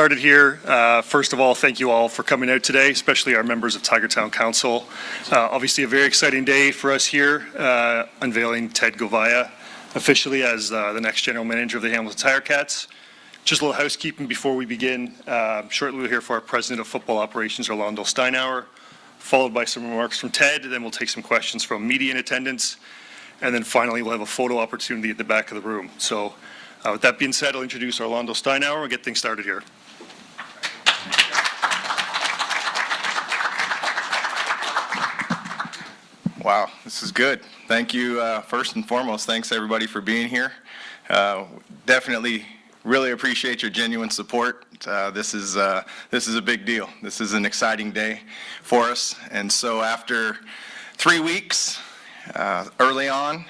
started here, first of all, thank you all for coming out today, especially our members of Tigertown Council. Obviously a very exciting day for us here, unveiling Ted Gouveia officially as the next general manager of the Hamilton Tiger Cats. Just a little housekeeping before we begin. Shortly we'll hear from our President of Football Operations, Orlando Steinauer, followed by some remarks from Ted, and then we'll take some questions from media in attendance, and then finally we'll have a photo opportunity at the back of the room. So with that being said, I'll introduce Orlando Steinauer and get things started here. Wow, this is good. Thank you. First and foremost, thanks everybody for being here. Definitely really appreciate your genuine support. This is a big deal. This is an exciting day for us. And so after 3 weeks, early on,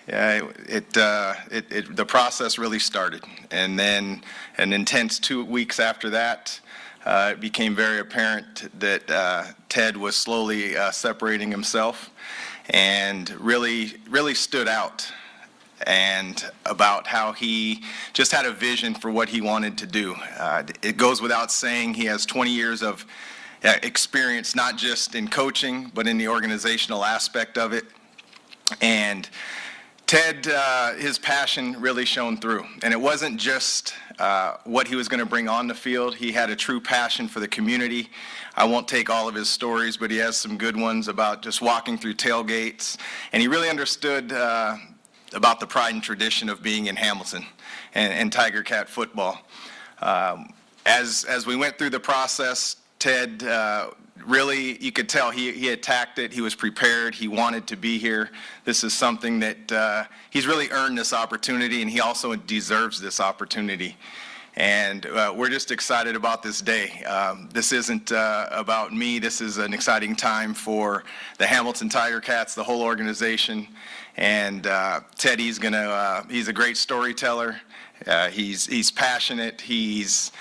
the process really started. And then an intense 2 weeks after that, it became very apparent that Ted was slowly separating himself and really stood out, and about how he just had a vision for what he wanted to do. It goes without saying he has 20 years of experience, not just in coaching, but in the organizational aspect of it. And Ted, his passion really shone through. And it wasn't just what he was going to bring on the field. He had a true passion for the community. I won't take all of his stories, but he has some good ones about just walking through tailgates. And he really understood about the pride and tradition of being in Hamilton and Tiger Cat football. As we went through the process, Ted really, you could tell he attacked it. He was prepared. He wanted to be here. This is something that he's really earned this opportunity, and he also deserves this opportunity. And we're just excited about this day. This isn't about me. This is an exciting time for the Hamilton Tiger Cats, the whole organization. And Ted, he's a great storyteller. He's passionate. He's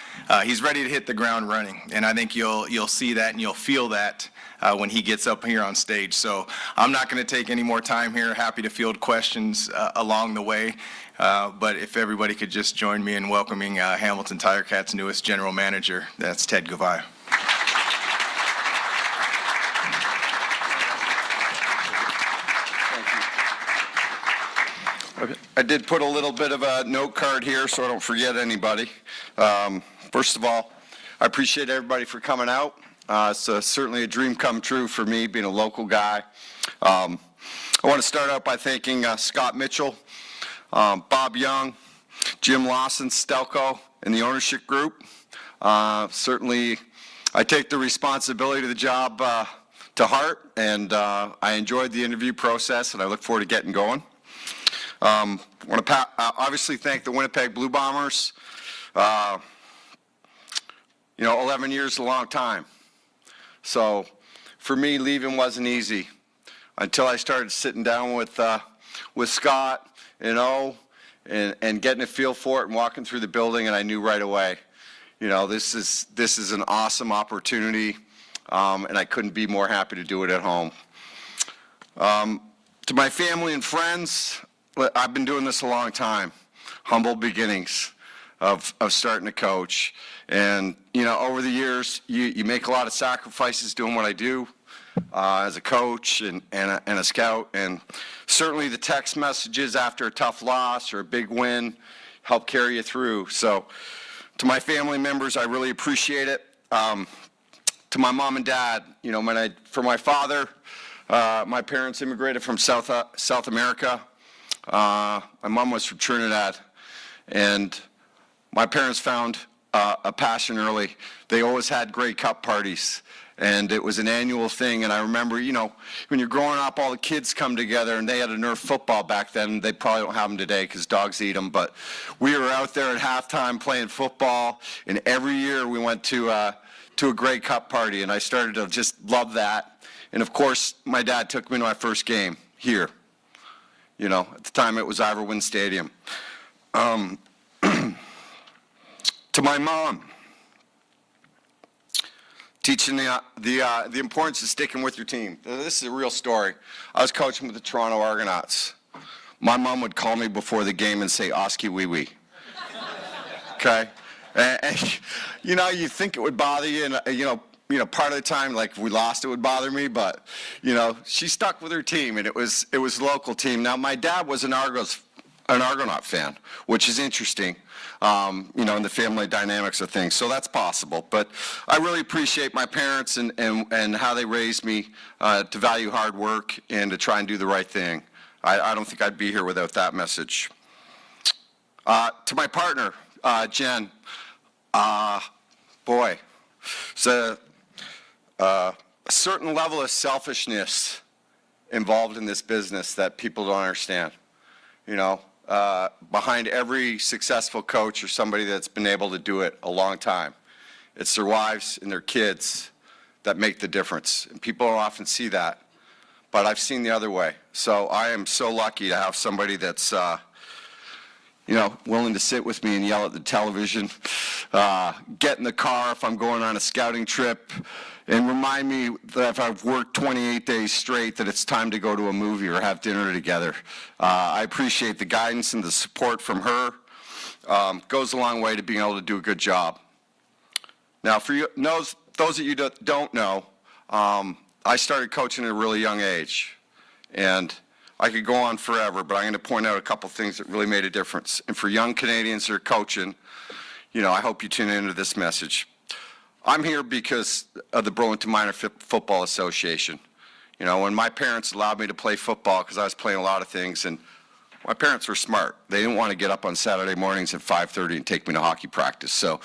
ready to hit the ground running, and I think you'll see that and you'll feel that when he gets up here on stage. So I'm not going to take any more time here. Happy to field questions along the way, but if everybody could just join me in welcoming Hamilton Tiger Cats' newest general manager, that's Ted Gouveia. I did put a little bit of a note card here so I don't forget anybody. First of all, I appreciate everybody for coming out. It's certainly a dream come true for me, being a local guy. I want to start out by thanking Scott Mitchell, Bob Young, Jim Lawson, Stelco, and the ownership group. Certainly, I take the responsibility of the job to heart, and I enjoyed the interview process, and I look forward to getting going. I want to obviously thank the Winnipeg Blue Bombers. 11 years is a long time. So for me, leaving wasn't easy until I started sitting down with Scott and getting a feel for it and walking through the building, and I knew right away, this is an awesome opportunity, and I couldn't be more happy to do it at home. To my family and friends, I've been doing this a long time. Humble beginnings of starting to coach. And, over the years, you make a lot of sacrifices doing what I do as a coach and a scout. And certainly the text messages after a tough loss or a big win help carry you through. So to my family members, I really appreciate it. To my mom and dad, for my father, my parents immigrated from South America. My mom was from Trinidad, and my parents found a passion early. They always had great cup parties, and it was an annual thing. And I remember, when you're growing up, all the kids come together, and they had a Nerf football back then. They probably don't have them today because dogs eat them, but we were out there at halftime playing football, and every year we went to a great cup party, and I started to just love that. And of course, my dad took me to my first game here. At the time it was Ivor Wynne Stadium. To my mom, teaching the importance of sticking with your team. This is a real story. I was coaching with the Toronto Argonauts. My mom would call me before the game and say, "Oski wee wee." Okay? And you think it would bother you, and part of the time, like if we lost, it would bother me. But she stuck with her team, and it was a local team. Now, my dad was an Argonaut fan, which is interesting. In the family dynamics of things, so that's possible. But I really appreciate my parents and how they raised me to value hard work and to try and do the right thing. I don't think I'd be here without that message. To my partner, Jen, boy, it's a certain level of selfishness involved in this business that people don't understand. Behind every successful coach or somebody that's been able to do it a long time, it's their wives and their kids that make the difference. And people don't often see that, but I've seen the other way. So I am so lucky to have somebody that's willing to sit with me and yell at the television, get in the car if I'm going on a scouting trip, and remind me that if I've worked 28 days straight that it's time to go to a movie or have dinner together. I appreciate the guidance and the support from her. Goes a long way to being able to do a good job. Now, for you, those of you that don't know, I started coaching at a really young age, and I could go on forever, but I'm going to point out a couple things that really made a difference. And for young Canadians that are coaching, I hope you tune into this message. I'm here because of the Burlington Minor Football Association. When my parents allowed me to play football, because I was playing a lot of things, and my parents were smart. They didn't want to get up on Saturday mornings at 5:30 and take me to hockey practice. So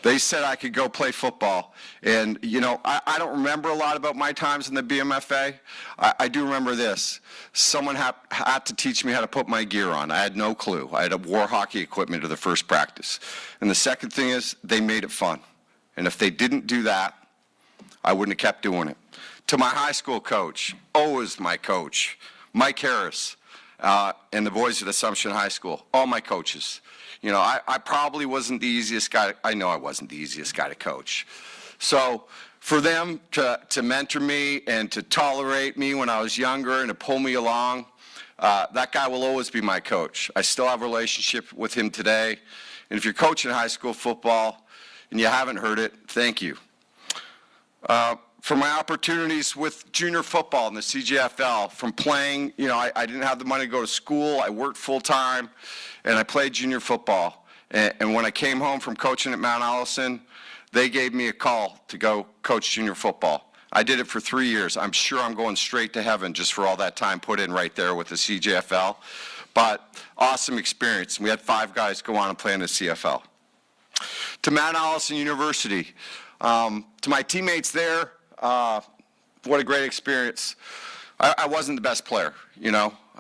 they said I could go play football. And, I don't remember a lot about my times in the BMFA. I do remember this. Someone had to teach me how to put my gear on. I had no clue. I had wore hockey equipment to the first practice. And the second thing is they made it fun. And if they didn't do that, I wouldn't have kept doing it. To my high school coach, always my coach, Mike Harris, and the boys at Assumption High School, all my coaches. I probably wasn't the easiest guy. I know I wasn't the easiest guy to coach. So for them to mentor me and to tolerate me when I was younger and to pull me along, that guy will always be my coach. I still have a relationship with him today. And if you're coaching high school football and you haven't heard it, thank you. For my opportunities with junior football in the CJFL, from playing, I didn't have the money to go to school. I worked full time, and I played junior football. And when I came home from coaching at Mount Allison, they gave me a call to go coach junior football. I did it for 3 years. I'm sure I'm going straight to heaven just for all that time put in right there with the CJFL. But awesome experience. We had 5 guys go on and play in the CFL. To Mount Allison University, to my teammates there, what a great experience. I wasn't the best player,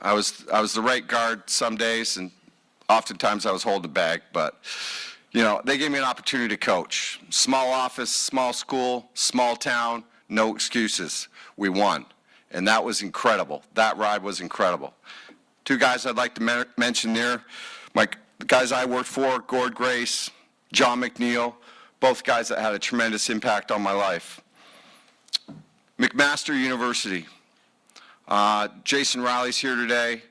I was the right guard some days, and oftentimes I was holding the bag, but they gave me an opportunity to coach. Small office, small school, small town, no excuses. We won, and that was incredible. That ride was incredible. 2 guys I'd like to mention there, the guys I worked for, Gord Grace, John McNeil, both guys that had a tremendous impact on my life. McMaster University. Jason Riley's here today.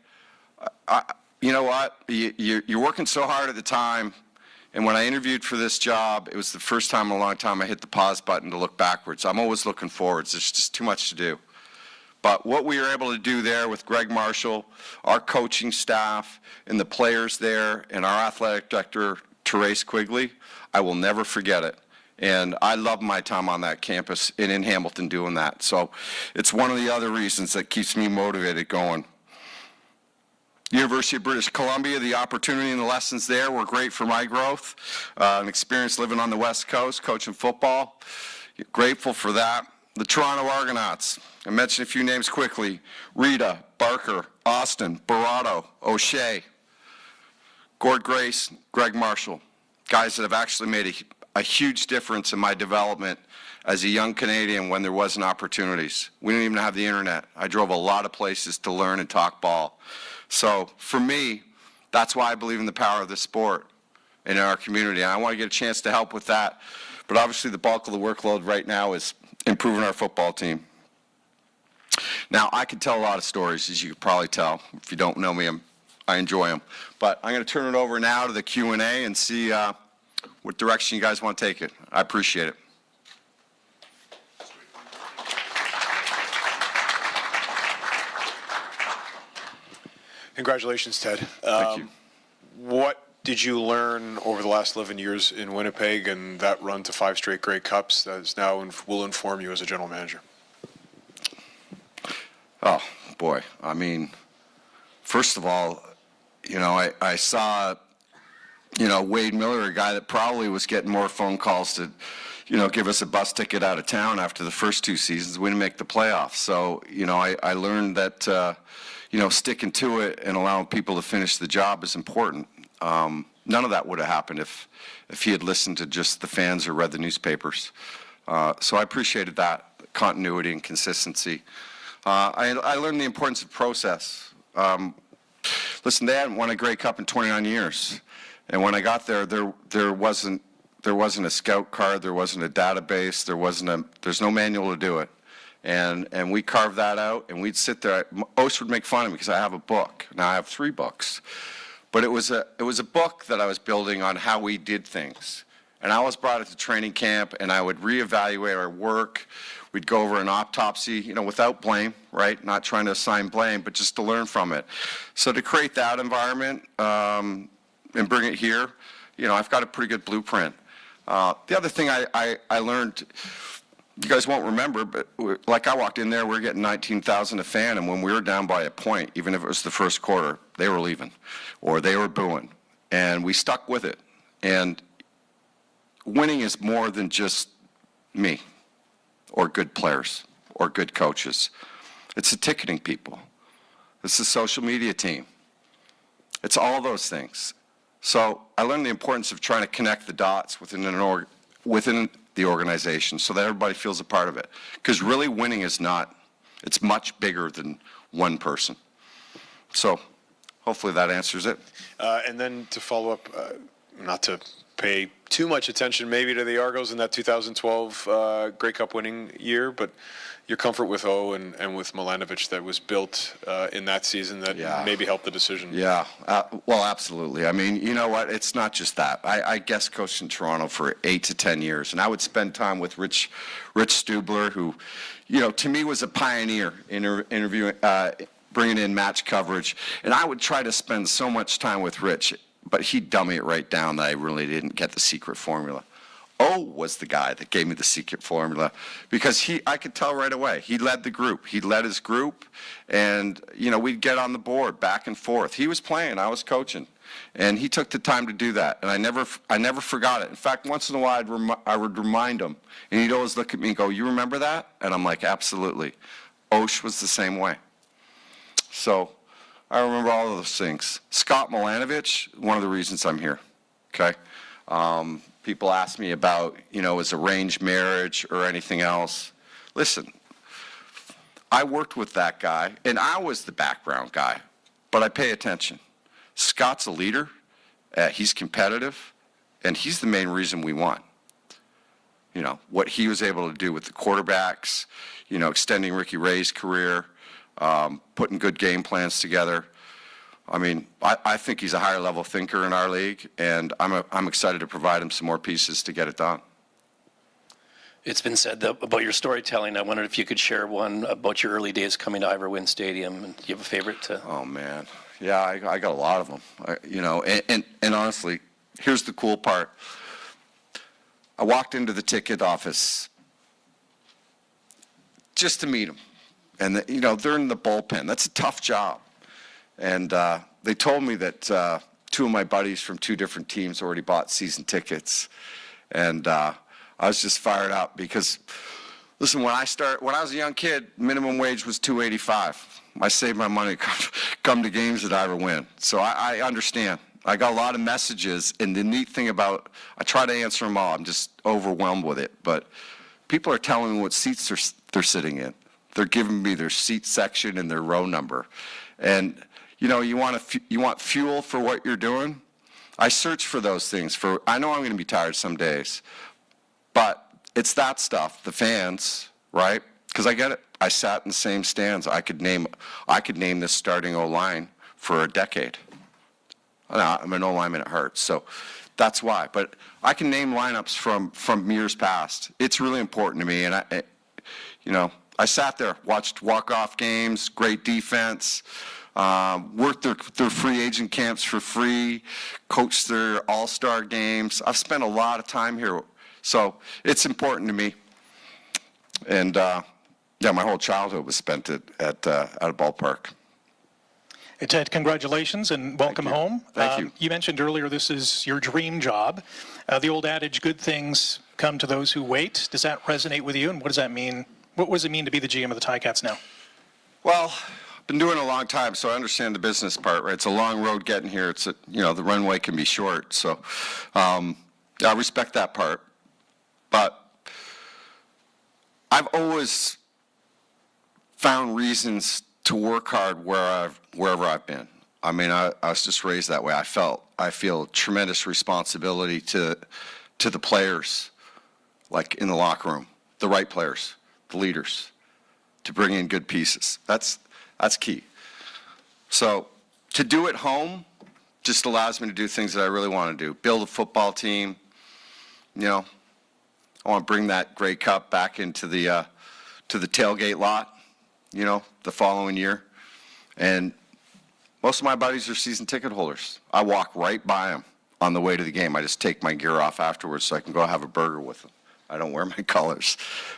You know what? You're working so hard at the time, and when I interviewed for this job, it was the first time in a long time I hit the pause button to look backwards. I'm always looking forwards. There's just too much to do. But what we were able to do there with Greg Marshall, our coaching staff, and the players there, and our athletic director, Therese Quigley, I will never forget it. And I love my time on that campus and in Hamilton doing that. So it's one of the other reasons that keeps me motivated going. University of British Columbia, the opportunity and the lessons there were great for my growth. An experience living on the West Coast, coaching football. Grateful for that. The Toronto Argonauts. I mentioned a few names quickly. Rita, Barker, Austin, Barato, O'Shea, Gord Grace, Greg Marshall. Guys that have actually made a huge difference in my development as a young Canadian when there wasn't opportunities. We didn't even have the internet. I drove a lot of places to learn and talk ball. So for me, that's why I believe in the power of the sport and in our community. And I want to get a chance to help with that. But obviously the bulk of the workload right now is improving our football team. Now, I could tell a lot of stories, as you could probably tell. If you don't know me, I enjoy them. But I'm going to turn it over now to the Q&A and see what direction you guys want to take it. I appreciate it. Congratulations, Ted. Thank you. What did you learn over the last 11 years in Winnipeg and that run to 5 straight Grey Cups that is now will inform you as a general manager? Oh, boy. I mean, first of all, I saw, Wade Miller, a guy that probably was getting more phone calls to, give us a bus ticket out of town after the first 2 seasons. We didn't make the playoffs. So, I learned that, sticking to it and allowing people to finish the job is important. None of that would have happened if he had listened to just the fans or read the newspapers. So I appreciated that, continuity and consistency. I learned the importance of process. Listen, they hadn't won a Grey Cup in 29 years. And when I got there, there wasn't a scout card, there wasn't a database, there's no manual to do it. And we carved that out, and we'd sit there. Osh would make fun of me because I have a book. Now I have 3 books. But it was a book that I was building on how we did things. And I was brought into training camp, and I would reevaluate our work. We'd go over an autopsy, without blame, right? Not trying to assign blame, but just to learn from it. So to create that environment and bring it here, I've got a pretty good blueprint. The other thing I learned, you guys won't remember, but I walked in there, we were getting 19,000 a fan, and when we were down by a point, even if it was the first quarter, they were leaving, or they were booing. And we stuck with it. And winning is more than just me, or good players, or good coaches. It's the ticketing people. It's the social media team. It's all those things. So I learned the importance of trying to connect the dots within the organization so that everybody feels a part of it. Because really winning is not, it's much bigger than one person. So hopefully that answers it. And then to follow up, not to pay too much attention maybe to the Argos in that 2012 Grey Cup winning year, but your comfort with O and with Milanovic that was built in that season that maybe helped the decision. Yeah, well, absolutely. I mean, you know what? It's not just that. I guest coached in Toronto for 8 to 10 years, and I would spend time with Rich Stubler, who, to me was a pioneer in interviewing, bringing in match coverage, and I would try to spend so much time with Rich, but he'd dummy it right down that I really didn't get the secret formula. O was the guy that gave me the secret formula because I could tell right away. He led the group. He led his group, and, we'd get on the board back and forth. He was playing. I was coaching, and he took the time to do that, and I never forgot it. In fact, once in a while, I would remind him, and he'd always look at me and go, "You remember that?" And I'm like, "Absolutely." Osh was the same way. So I remember all of those things. Scott Milanovic, one of the reasons I'm here, okay? People ask me about, his arranged marriage or anything else. Listen, I worked with that guy, and I was the background guy, but I pay attention. Scott's a leader, he's competitive, and he's the main reason we won. What he was able to do with the quarterbacks, extending Ricky Ray's career, putting good game plans together. I mean, I think he's a higher level thinker in our league, and I'm excited to provide him some more pieces to get it done. It's been said about your storytelling. I wondered if you could share one about your early days coming to Ivor Wynne Stadium. And do you have a favorite? Oh, man. Yeah, I got a lot of them. And honestly, here's the cool part. I walked into the ticket office just to meet them. And, they're in the bullpen. That's a tough job. And they told me that 2 of my buddies from 2 different teams already bought season tickets. And I was just fired up because, listen, when I was a young kid, minimum wage was $2.85. I saved my money to come to games at Ivor Wynne. So I understand. I got a lot of messages, and the neat thing about, I try to answer them all. I'm just overwhelmed with it. But people are telling me what seats they're sitting in. They're giving me their seat section and their row number. And, you want fuel for what you're doing? I search for those things. I know I'm going to be tired some days. But it's that stuff, the fans, right? Because I get it. I sat in the same stands. I could name this starting O-line for a decade. I'm an O-lineman at heart. So that's why. But I can name lineups from years past. It's really important to me, and I sat there, watched walk-off games, great defense, worked their free agent camps for free, coached their all-star games. I've spent a lot of time here, so it's important to me. And my whole childhood was spent at a ballpark. Hey, Ted, congratulations and welcome you. home. Thank you. You mentioned earlier this is your dream job. The old adage, good things come to those who wait. Does that resonate with you, and what does that mean? What does it mean to be the GM of the Ticats now? Well, I've been doing it a long time, so I understand the business part, right? It's a long road getting here. The runway can be short, so I respect that part. But I've always found reasons to work hard wherever I've been. I mean, I was just raised that way. I feel tremendous responsibility to the players, like in the locker room, the right players, the leaders, to bring in good pieces. That's key. So to do it home just allows me to do things that I really want to do. Build a football team. I want to bring that Grey Cup back into the tailgate lot, the following year. And most of my buddies are season ticket holders. I walk right by them on the way to the game. I just take my gear off afterwards so I can go have a burger with them. I don't wear my colors.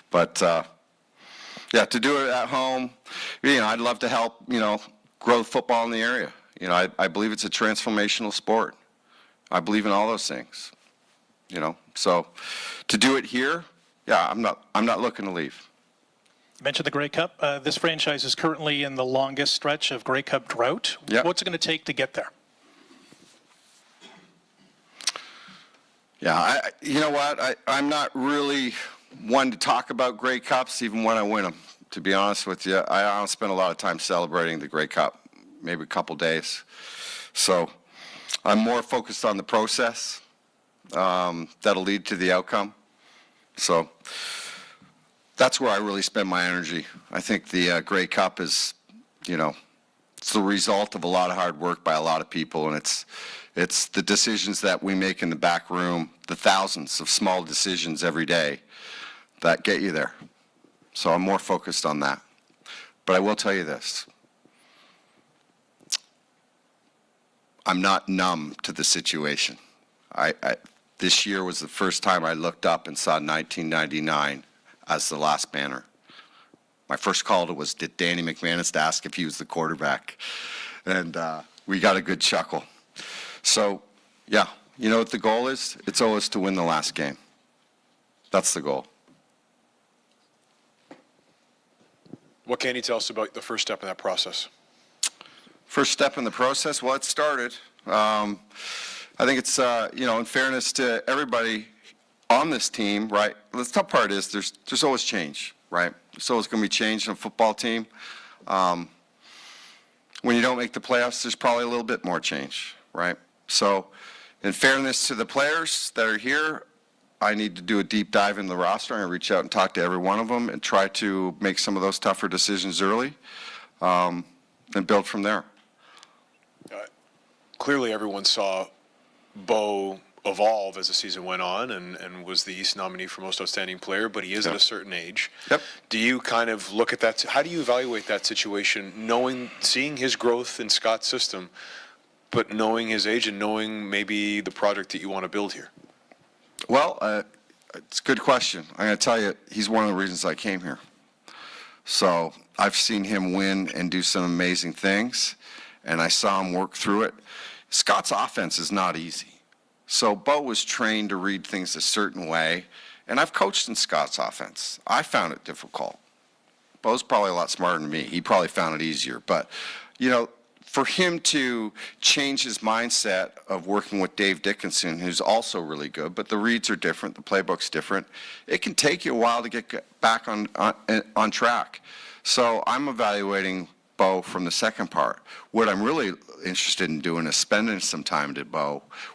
But, to do it at home, I'd love to help, grow football in the area. I believe it's a transformational sport. I believe in all those things, So to do it here, I'm not looking to leave. You mentioned the Grey Cup. This franchise is currently in the longest stretch of Grey Cup drought. Yep. What's it going to take to get there? Yeah, you know what? I'm not really one to talk about Grey Cups, even when I win them. To be honest with you, I don't spend a lot of time celebrating the Grey Cup, maybe a couple days. So I'm more focused on the process that'll lead to the outcome. So that's where I really spend my energy. I think the Grey Cup is, it's the result of a lot of hard work by a lot of people, and it's the decisions that we make in the back room, the thousands of small decisions every day that get you there. So I'm more focused on that. But I will tell you this. I'm not numb to the situation. This year was the first time I looked up and saw 1999 as the last banner. My first call was to Danny McManus to ask if he was the quarterback. And we got a good chuckle. So, you know what the goal is? It's always to win the last game. That's the goal. What can you tell us about the first step in that process? First step in the process? Well, it started. I think it's, in fairness to everybody on this team, right? The tough part is there's always change, right? There's always going to be change in a football team. When you don't make the playoffs, there's probably a little bit more change, right? So in fairness to the players that are here, I need to do a deep dive in the roster. I'm going to reach out and talk to every one of them and try to make some of those tougher decisions early and build from there. Clearly, everyone saw Bo evolve as the season went on and was the East nominee for most outstanding player, but he is at a certain age. Yep. Do you kind of look at that? How do you evaluate that situation, seeing his growth in Scott's system, but knowing his age and knowing maybe the project that you want to build here? Well, it's a good question. I'm going to tell you, he's one of the reasons I came here. So I've seen him win and do some amazing things, and I saw him work through it. Scott's offense is not easy. So Bo was trained to read things a certain way, and I've coached in Scott's offense. I found it difficult. Bo's probably a lot smarter than me. He probably found it easier. But, for him to change his mindset of working with Dave Dickinson, who's also really good, but the reads are different, the playbook's different, it can take you a while to get back on track. So I'm evaluating Bo from the second part. What I'm really interested in doing is spending some time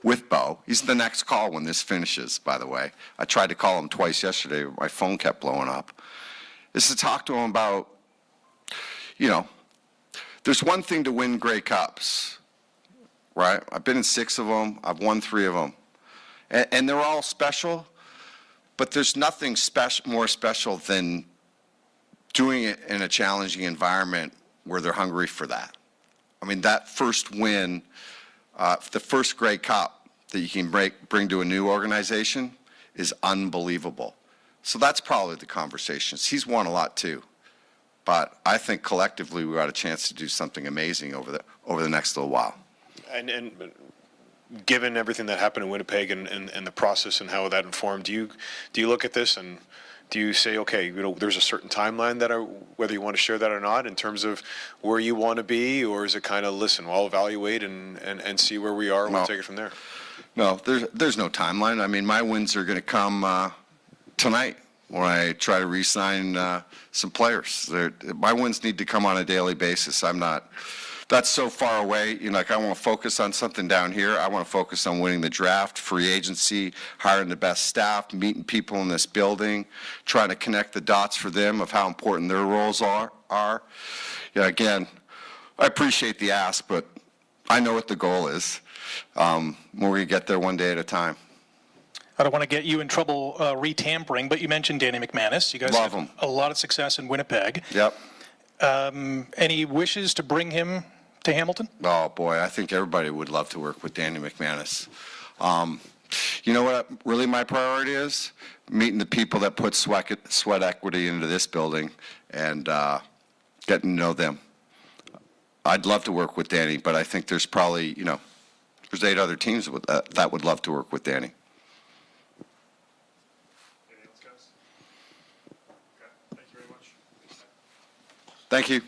with Bo. He's the next call when this finishes, by the way. I tried to call him twice yesterday, but my phone kept blowing up. Is to talk to him about, there's one thing to win Grey Cups, right? I've been in 6 of them. I've won 3 of them. And they're all special, but there's nothing more special than doing it in a challenging environment where they're hungry for that. I mean, that first win, the first Grey Cup that you can bring to a new organization is unbelievable. So that's probably the conversations. He's won a lot too. But I think collectively we got a chance to do something amazing over the next little while. And given everything that happened in Winnipeg and the process and how that informed, do you look at this and do you say, okay, there's a certain timeline that whether you want to share that or not in terms of where you want to be, or is it kind of, listen, we'll evaluate and see where we are and we'll take it from there? No, there's no timeline. I mean, my wins are going to come tonight when I try to re-sign some players. My wins need to come on a daily basis. That's so far away. Like, I want to focus on something down here. I want to focus on winning the draft, free agency, hiring the best staff, meeting people in this building, trying to connect the dots for them of how important their roles are. Yeah, again, I appreciate the ask, but I know what the goal is. We're going to get there one day at a time. I don't want to get you in trouble re-tampering, but you mentioned Danny McManus. You guys Love have him. a lot of success in Winnipeg. Yep. Any wishes to bring him to Hamilton? Oh, boy, I think everybody would love to work with Danny McManus. You know what really my priority is? Meeting the people that put sweat equity into this building and getting to know them. I'd love to work with Danny, but I think there's probably, there's 8 other teams that would love to work with Danny. Anything else, guys? Okay, thank you very much. Thank you.